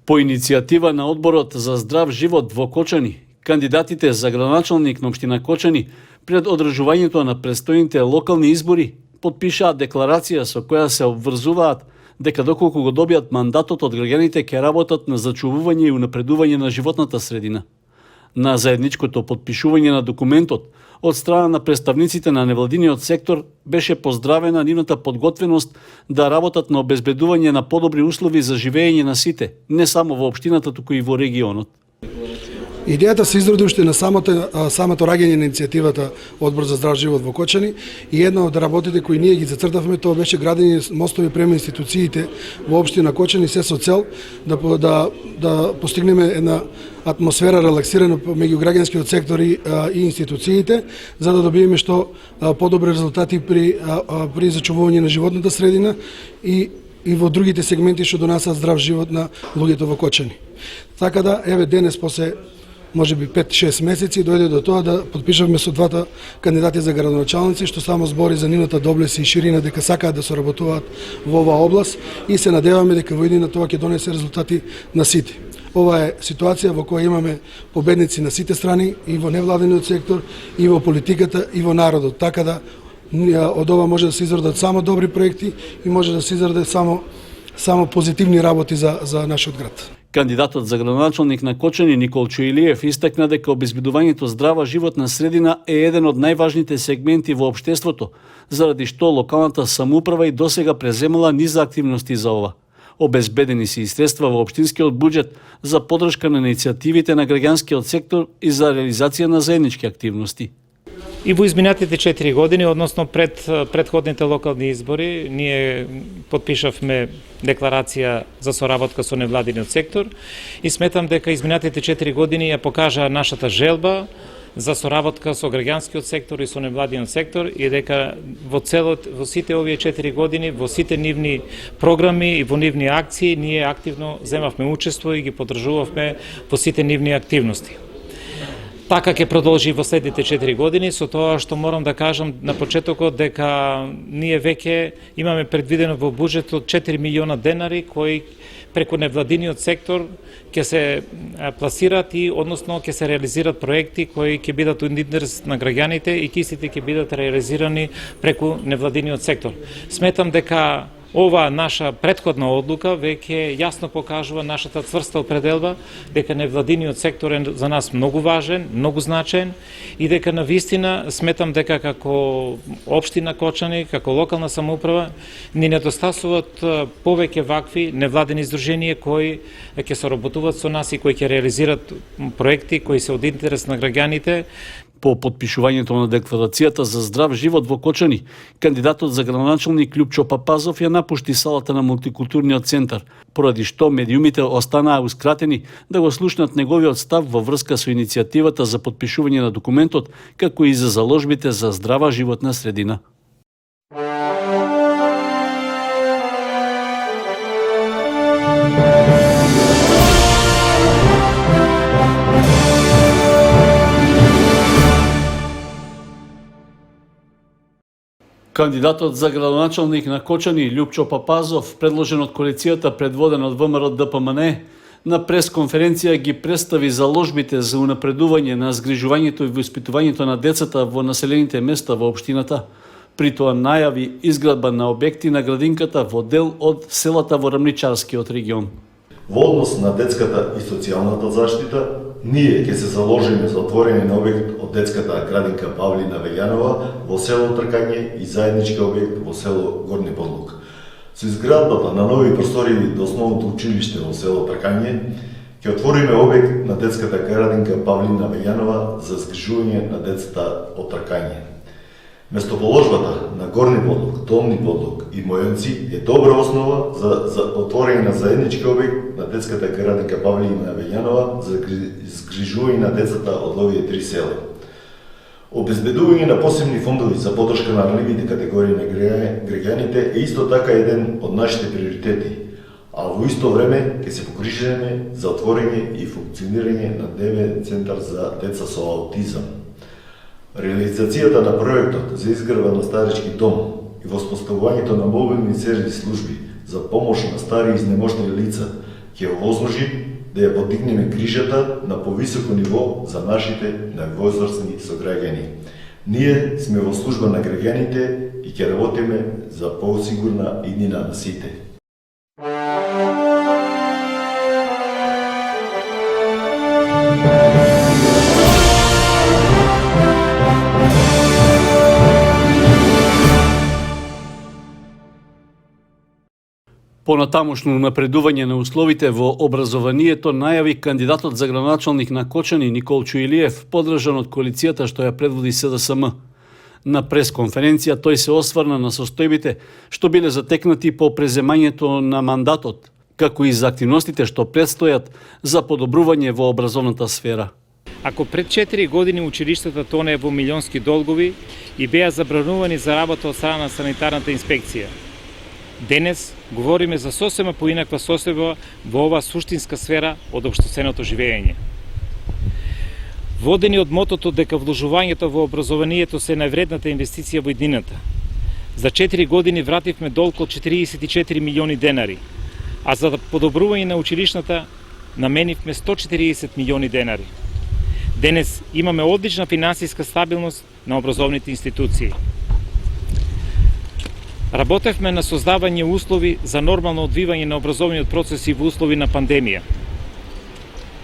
По иницијатива на Одборот за здрав живот во Кочани, кандидатите за градоначалник на општина Кочани пред одржувањето на престојните локални избори потпишаат декларација со која се обврзуваат дека доколку го добијат мандатот од граѓаните ќе работат на зачувување и унапредување на животната средина. На заедничкото потпишување на документот од страна на представниците на невладиниот сектор беше поздравена нивната подготвеност да работат на обезбедување на подобри услови за живење на сите, не само во општината, туку и во регионот. Идејата се изроди уште на самото раѓање на иницијативата Одбор за здрав живот во Кочани и една од работите кои ние ги зацртавме тоа беше градење мостови према институциите во општина Кочани, се со цел да постигнеме една атмосфера релаксирана меѓу граѓанскиот сектор и институциите, за да добиеме што подобри резултати при зачувување на животната средина и во другите сегменти што донесаат здрав живот на луѓето во Кочани. Така да, еве денес после може би 5-6 месеци дојде до тоа да потпишавме со двата кандидати за градоначалници, што само збори за нивната доблест и ширина дека сакаат да соработуваат во оваа област и се надеваме дека во иднина тоа ќе донесе резултати на сите. Ова е ситуација во која имаме победници на сите страни, и во невладениот сектор, и во политиката, и во народот. Така да од ова може да се изродат само добри проекти и може да се изродат само позитивни работи за нашиот град. Кандидатот за градоначалник на Кочани Николчо Илиев истакна дека обезбедувањето здрава животна средина е еден од најважните сегменти во општеството, заради што локалната самоуправа и досега преземала низа активности за ова. Обезбедени се и средства во општинскиот буџет за поддршка на иницијативите на граѓанскиот сектор и за реализација на заеднички активности. И во изминатите 4 години, односно пред предходните локални избори, ние потпишавме декларација за соработка со невладиниот сектор и сметам дека изминатите 4 години ја покажа нашата желба за соработка со граѓанскиот сектор и со невладиниот сектор и дека во сите овие 4 години, во сите нивни програми и во нивни акции, ние активно земавме учество и ги поддржувавме во сите нивни активности. Така ќе продолжи во следните 4 години, со тоа што морам да кажам на почетокот дека ние веќе имаме предвидено во буџетот 4 милиона денари кои преку невладиниот сектор ќе се пласират и односно ќе се реализират проекти кои ќе бидат од интерес на граѓаните и кистите ќе бидат реализирани преку невладиниот сектор. Сметам дека ова наша претходна одлука веќе јасно покажува нашата цврста определба дека невладиниот сектор е за нас многу важен, многу значаен и дека навистина сметам дека како општина Кочани, како локална самоуправа ни недостасуваат повеќе вакви невладени издруженија кои ќе соработуваат со нас и кои ќе реализират проекти кои се од интерес на граѓаните. По потпишувањето на декларацијата за здрав живот во Кочани, кандидатот за градоначалник Љупчо Папазов ја напушти салата на мултикултурниот центар, поради што медиумите останааускратени да го слушнат неговиот став во врска со иницијативата за потпишување на документот, како и за заложбите за здрава животна средина. Кандидатот за градоначалник на Кочани Љупчо Папазов, предложен од коалицијата предводена од ВМРО ДПМН, на пресконференција ги представи заложбите за унапредување на згрижувањето и воспитувањето на децата во населените места во општината. При тоа најави изградба на објекти на градинката во дел од селата во Рамничарскиот регион. Во однос на детската и социјалната заштита, ние ќе се заложиме за отворење на објект од детската градинка Павлина Вељанова во село Тркање и заеднички објект во село Горни Подлук. Со изградбата на нови простории до основното училиште во село Тркање ќе отвориме објект на детската градинка Павлина Вељанова за згрижување на децата од Тркање. Местоположбата на Горни Подлук, Долни Подлук и Мојонци е добра основа за отворење на заеднички објект на детската градинка Павлина Вељанова за згрижување на децата од овие три села. Обезбедување на посебни фондови за поддршка на ранливите категории на граѓаните е исто така еден од нашите приоритети, а во исто време ќе се погрижиме за отворење и функционирање на ДВ центар за деца со аутизам. Реализацијата на проектот за изградба на старички дом и воспоставувањето на мобилни сервис служби за помош на стари и изнемошни лица ќе возложи да ја подигнеме грижата на повисоко ниво за нашите највозрастни сограѓани. Ние сме во служба на граѓаните и ќе работиме за посигурна иднина на сите. Понатамошно напредување на условите во образованието најави кандидатот за градоначалник на Кочани Никол Чуилиев, поддржан од коалицијата што ја предводи СДСМ. На пресконференција тој се осврна на состојбите што биле затекнати по преземањето на мандатот, како и за активностите што предстојат за подобрување во образовната сфера. Ако пред 4 години училиштата тонеа во милионски долгови и беа забранувани за работа од страна на санитарната инспекција, денес говориме за сосема поинаква состојба во оваа суштинска сфера од општественото живење. Водени од мотото дека вложувањето во образованието се највредната инвестиција во иднината, за 4 години вративме долг од 44 милиони денари, а за подобрување на училишната наменивме 140 милиони денари. Денес имаме одлична финансиска стабилност на образовните институции. Работевме на создавање услови за нормално одвивање на образовниот процес и во услови на пандемија.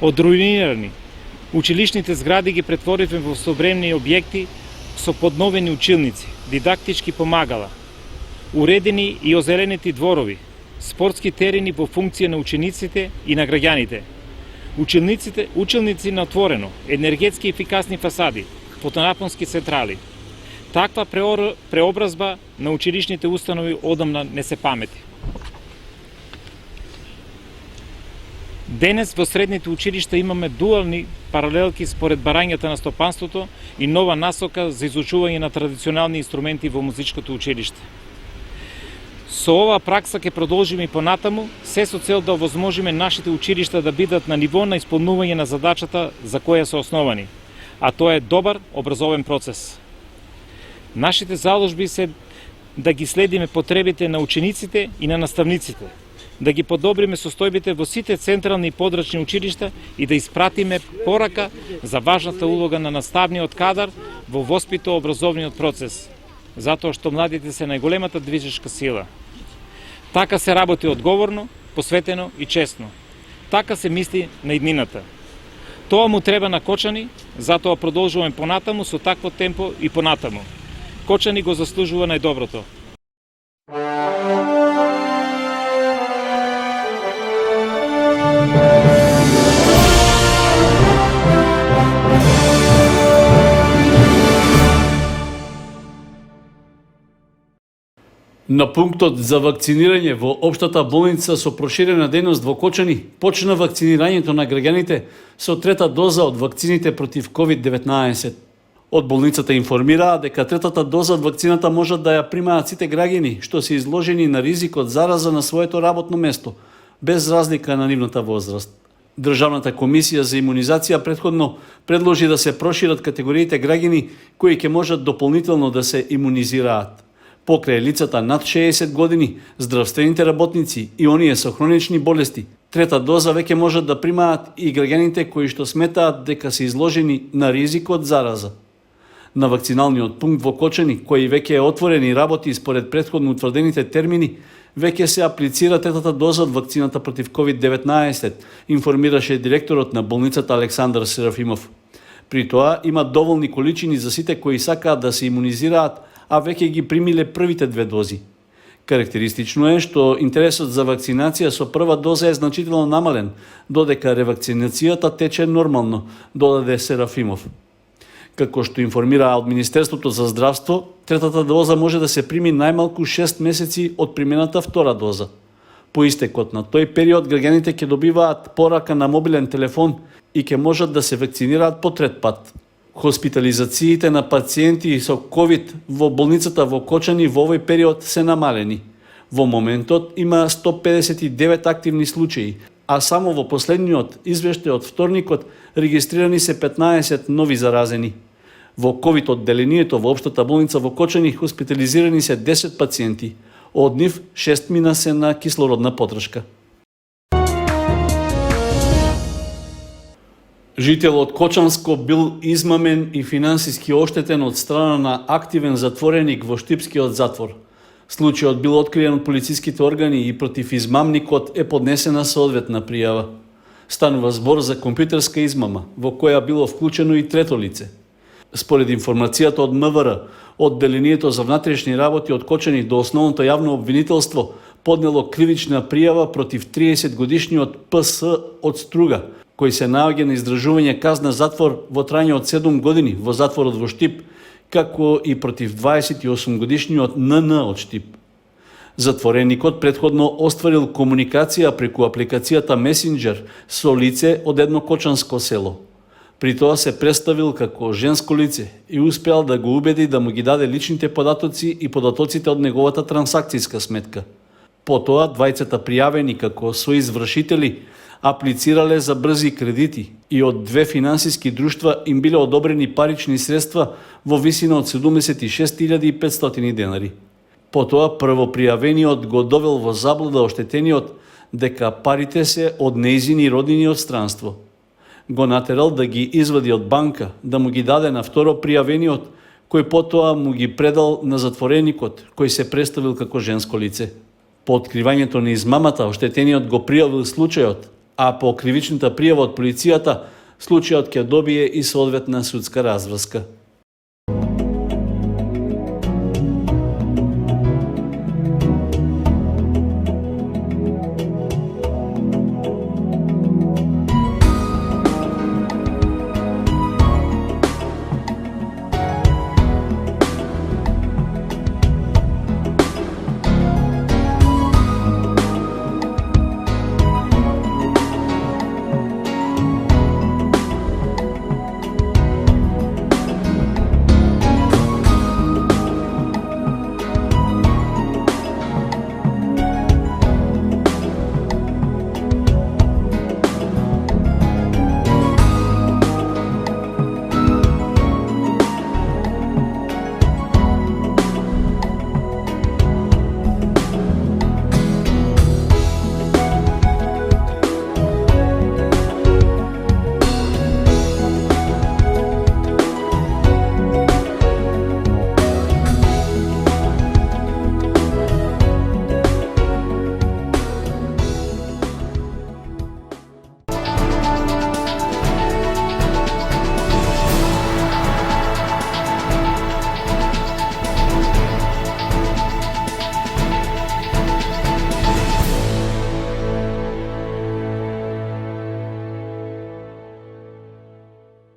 Од руинирани училишните згради ги претворивме во современи објекти со подновени училници, дидактички помагала, уредени и озеленети дворови, спортски терени во функција на учениците и на граѓаните, училници на отворено, енергетски ефикасни фасади, фотонапонски централи. Таква преобразба на училишните установи одамна не се памети. Денес во средните училишта имаме дуални паралелки според барањата на стопанството и нова насока за изучување на традиционални инструменти во музичкото училиште. Со оваа пракса ќе продолжиме и понатаму, се со цел да овозможиме нашите училишта да бидат на ниво на исполнување на задачата за која се основани, а тоа е добар образовен процес. Нашите заложби се да ги следиме потребите на учениците и на наставниците, да ги подобриме состојбите во сите централни и подрачни училишта и да испратиме порака за важната улога на наставниот кадар во воспито-образовниот процес, затоа што младите се најголемата движечка сила. Така се работи одговорно, посветено и честно. Така се мисли на иднината. Тоа му треба на Кочани, затоа продолжуваме понатаму со такво темпо и понатаму. Кочани го заслужува најдоброто. На пунктот за вакцинирање во општата болница со проширена дејност во Кочани почна вакцинирањето на граѓаните со трета доза од вакцините против COVID-19. Од болницата информираа дека третата доза од вакцината можат да ја примаат сите граѓани што се изложени на ризик од зараза на своето работно место, без разлика на нивната возраст. Државната комисија за имунизација претходно предложи да се прошират категориите граѓани кои ќе можат дополнително да се имунизираат. Покрај лицата над 60 години, здравствените работници и оние со хронични болести, трета доза веќе можат да примаат и граѓаните кои што сметаат дека се изложени на ризик од зараза. На вакциналниот пункт во Кочани, кој веќе е отворен и работи според претходно утврдените термини, веќе се аплицира третата доза од вакцината против COVID-19, информираше директорот на болницата Александар Серафимов. При тоа има доволни количини за сите кои сакаат да се имунизираат, а веќе ги примиле првите 2 дози. Карактеристично е што интересот за вакцинација со прва доза е значително намален, додека ревакцинацијата тече нормално, додаде Серафимов. Како што информира од Министерството за здравство, третата доза може да се прими најмалку 6 месеци од примената втора доза. По истекот на тој период граѓаните ќе добиваат порака на мобилен телефон и ќе можат да се вакцинираат по трет пат. Хоспитализациите на пациенти со COVID во болницата во Кочани во овој период се намалени. Во моментот има 159 активни случаи, а само во последниот извештај од вторникот регистрирани се 15 нови заразени. Во COVID одделението во општата болница во Кочани хоспитализирани се 10 пациенти, од нив 6 мина се на кислородна потршка. Жител од Кочанско бил измамен и финансиски оштетен од страна на активен затвореник во Штипскиот затвор. Случајот бил откриен од полициските органи и против измамникот е поднесена соодветна пријава. Станува збор за компјутерска измама, во која било вклучено и трето лице. Според информацијата од МВР, одделението за внатрешни работи од Кочани до основното јавно обвинителство поднело кривична пријава против 30-годишниот ПС од Струга, кој се наоѓа на издржување казна затвор во трајање од 7 години во затворот во Штип, како и против 28-годишниот НН од Штип. Затвореникот претходно остварил комуникација преку апликацијата Месенџер со лице од едно кочанско село. При тоа се представил како женско лице и успеал да го убеди да му ги даде личните податоци и податоците од неговата трансакцијска сметка. Потоа, двајцата пријавени како соизвршители аплицирале за брзи кредити и од две финансиски друштва им биле одобрени парични средства во висина од 76.500 денари. Потоа првопријавениот го довел во заблуда оштетениот дека парите се од нејзини роднини од странство. Го натерал да ги извади од банка, да му ги даде на второ пријавениот, кој потоа му ги предал на затвореникот, кој се представил како женско лице. По откривањето на измамата, оштетениот го пријавил случајот, а по кривичната пријава од полицијата, случајот ќе добие и соодветна судска разврска.